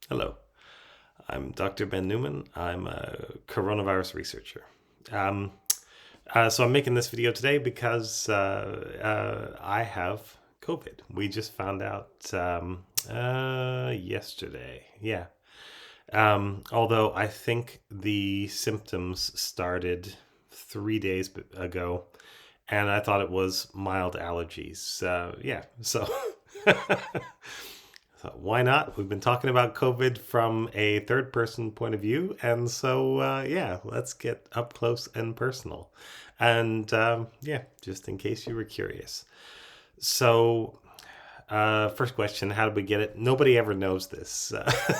Hello, I'm Dr. Ben Newman. I'm a coronavirus researcher. Um, so I'm making this video today because I have COVID. We just found out yesterday. Yeah. Although I think the symptoms started 3 days ago, and I thought it was mild allergies. Yeah. So So why not? We've been talking about COVID from a third person point of view. And so, yeah, let's get up close and personal. And yeah, just in case you were curious. So, first question, how did we get it? Nobody ever knows this.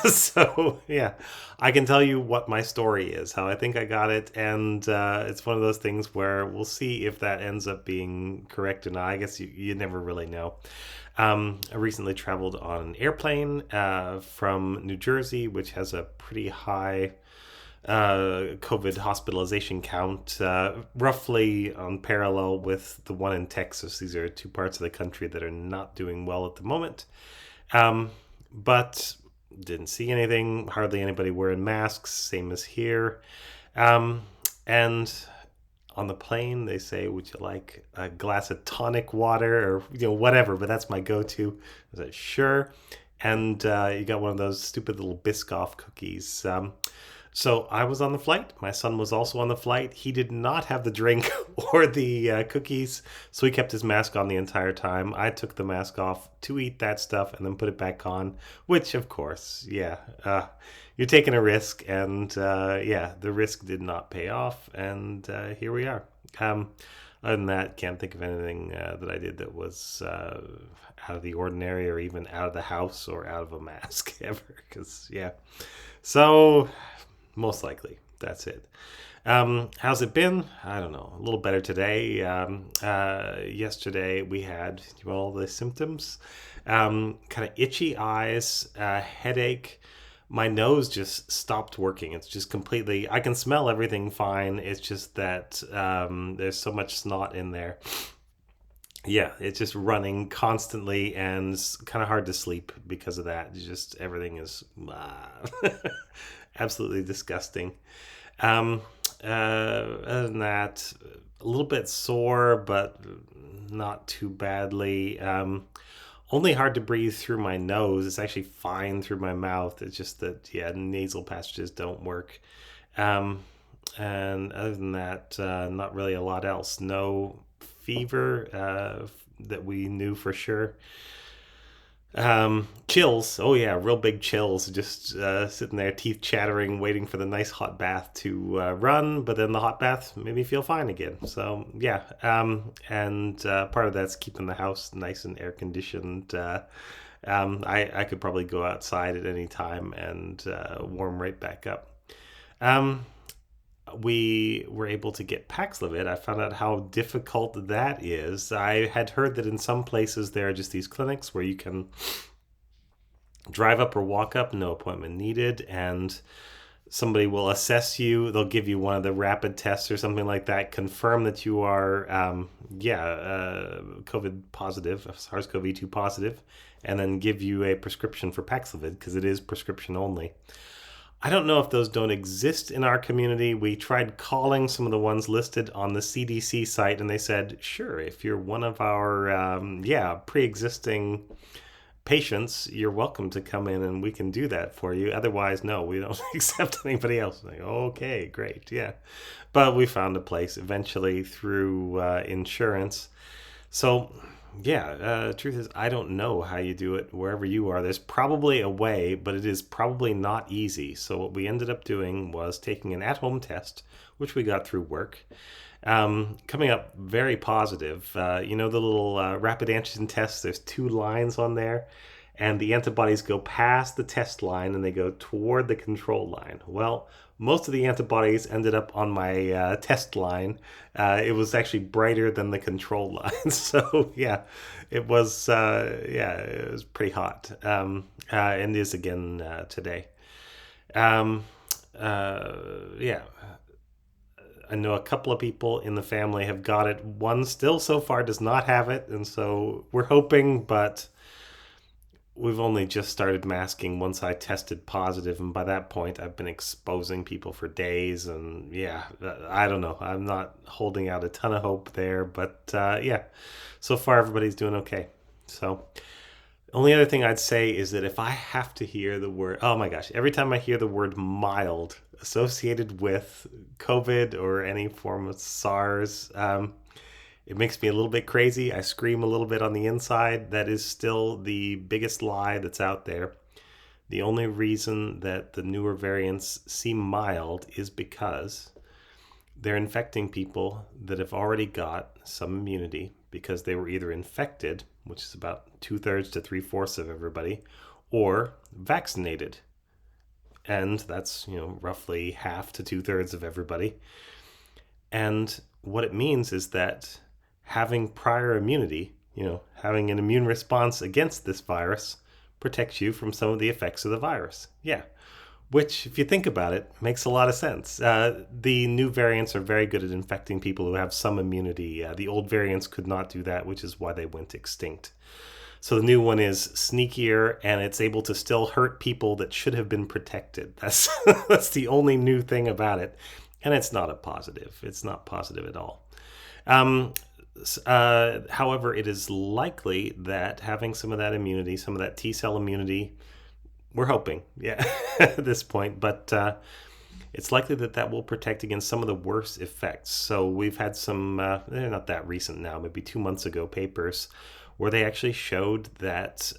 So, yeah, I can tell you what my story is, how I think I got it. And it's one of those things where we'll see if that ends up being correct or not. I guess you never really know. I recently traveled on an airplane from New Jersey, which has a pretty high COVID hospitalization count, roughly on parallel with the one in Texas. These are two parts of the country that are not doing well at the moment. But didn't see anything, hardly anybody wearing masks, same as here. Um, and on the plane, they say, "Would you like a glass of tonic water or whatever?" But that's my go-to. I said, "Sure." And you got one of those stupid little Biscoff cookies. So I was on the flight. My son was also on the flight. He did not have the drink or the cookies, so he kept his mask on the entire time. I took the mask off to eat that stuff and then put it back on, which, of course, yeah, you're taking a risk, and yeah, the risk did not pay off, and here we are. Other than that, can't think of anything that I did that was out of the ordinary or even out of the house or out of a mask ever. Because, yeah. So, most likely, that's it. How's it been? I don't know. A little better today. Yesterday we had all the symptoms, kind of itchy eyes, headache. My nose just stopped working. It's just completely. I can smell everything fine. It's just that there's so much snot in there. Yeah, it's just running constantly, and it's kind of hard to sleep because of that. It's just everything is absolutely disgusting. Um, Other than that, a little bit sore, but not too badly. Only hard to breathe through my nose. It's actually fine through my mouth. It's just that, yeah, nasal passages don't work. Um, and other than that, not really a lot else. No fever that we knew for sure. Chills. Oh yeah, real big chills. Just sitting there, teeth chattering, waiting for the nice hot bath to run. But then the hot bath made me feel fine again. So yeah, and part of that's keeping the house nice and air conditioned. I could probably go outside at any time and warm right back up. Um, we were able to get Paxlovid. I found out how difficult that is. I had heard that in some places there are just these clinics where you can drive up or walk up, no appointment needed, and somebody will assess you. They'll give you one of the rapid tests or something like that, confirm that you are, COVID positive, SARS-CoV-2 positive, and then give you a prescription for Paxlovid because it is prescription only. I don't know if those don't exist in our community. We tried calling some of the ones listed on the CDC site, and they said, sure, if you're one of our, pre existing patients, you're welcome to come in and we can do that for you. Otherwise, no, we don't accept anybody else. Like, okay, great, yeah. But we found a place eventually through insurance. So, yeah, truth is, I don't know how you do it wherever you are. There's probably a way, but it is probably not easy. So, what we ended up doing was taking an at home test, which we got through work. Coming up very positive. The little rapid antigen test, there's two lines on there, and the antibodies go past the test line and they go toward the control line. Well, most of the antibodies ended up on my test line. It was actually brighter than the control line. So, yeah, it was pretty hot. And is again today. Um, yeah, I know a couple of people in the family have got it. One still so far does not have it, and so we're hoping, but we've only just started masking once I tested positive, and by that point, I've been exposing people for days. And yeah, I don't know. I'm not holding out a ton of hope there, but yeah, so far everybody's doing okay. So, only other thing I'd say is that if I have to hear the word, oh my gosh, every time I hear the word mild associated with COVID or any form of SARS, it makes me a little bit crazy. I scream a little bit on the inside. That is still the biggest lie that's out there. The only reason that the newer variants seem mild is because they're infecting people that have already got some immunity because they were either infected, which is about 2/3 to 3/4 of everybody, or vaccinated. And that's, roughly half to 2/3 of everybody. And what it means is that having prior immunity, having an immune response against this virus protects you from some of the effects of the virus. Yeah. Which, if you think about it, makes a lot of sense. The new variants are very good at infecting people who have some immunity. The old variants could not do that, which is why they went extinct. So the new one is sneakier, and it's able to still hurt people that should have been protected. That's that's the only new thing about it, and it's not a positive. It's not positive at all. Um, However, it is likely that having some of that immunity, some of that T cell immunity, we're hoping, yeah, at this point, but it's likely that that will protect against some of the worst effects. So we've had some, they're not that recent now, maybe 2 months ago, papers where they actually showed that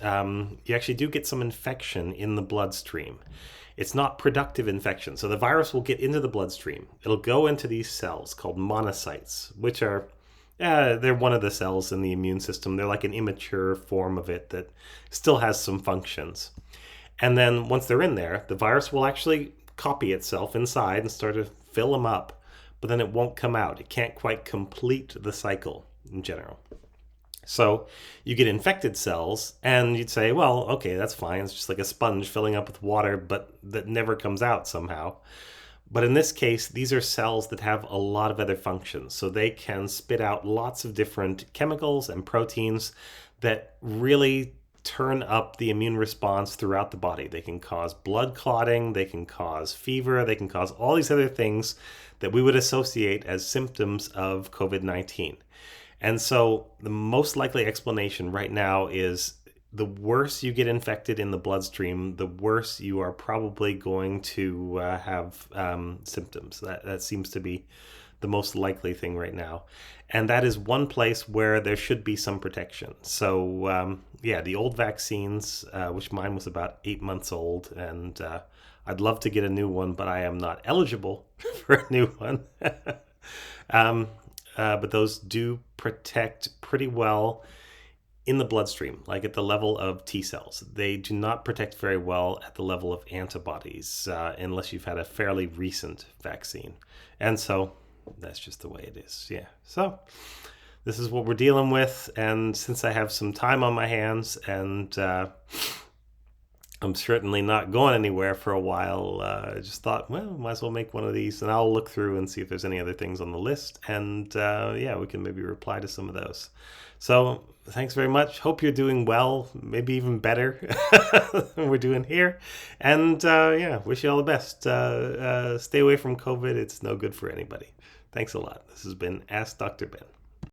you actually do get some infection in the bloodstream. It's not productive infection. So the virus will get into the bloodstream. It'll go into these cells called monocytes, which are, they're one of the cells in the immune system. They're like an immature form of it that still has some functions. And then once they're in there, the virus will actually copy itself inside and start to fill them up, but then it won't come out. It can't quite complete the cycle in general. So you get infected cells, and you'd say, well, okay, that's fine. It's just like a sponge filling up with water, but that never comes out somehow. But in this case, these are cells that have a lot of other functions. So they can spit out lots of different chemicals and proteins that really turn up the immune response throughout the body. They can cause blood clotting, they can cause fever, they can cause all these other things that we would associate as symptoms of COVID-19. And so the most likely explanation right now is the worse you get infected in the bloodstream, the worse you are probably going to have symptoms. That seems to be the most likely thing right now. And that is one place where there should be some protection. So, yeah, the old vaccines, which mine was about 8 months old, and I'd love to get a new one, but I am not eligible for a new one. But those do protect pretty well in the bloodstream, like at the level of T cells. They do not protect very well at the level of antibodies unless you've had a fairly recent vaccine. And so that's just the way it is. Yeah. So this is what we're dealing with. And since I have some time on my hands and I'm certainly not going anywhere for a while, I just thought, well, might as well make one of these, and I'll look through and see if there's any other things on the list. And yeah, we can maybe reply to some of those. So thanks very much. Hope you're doing well, maybe even better than we're doing here. And yeah, wish you all the best. Stay away from COVID. It's no good for anybody. Thanks a lot. This has been Ask Dr. Ben.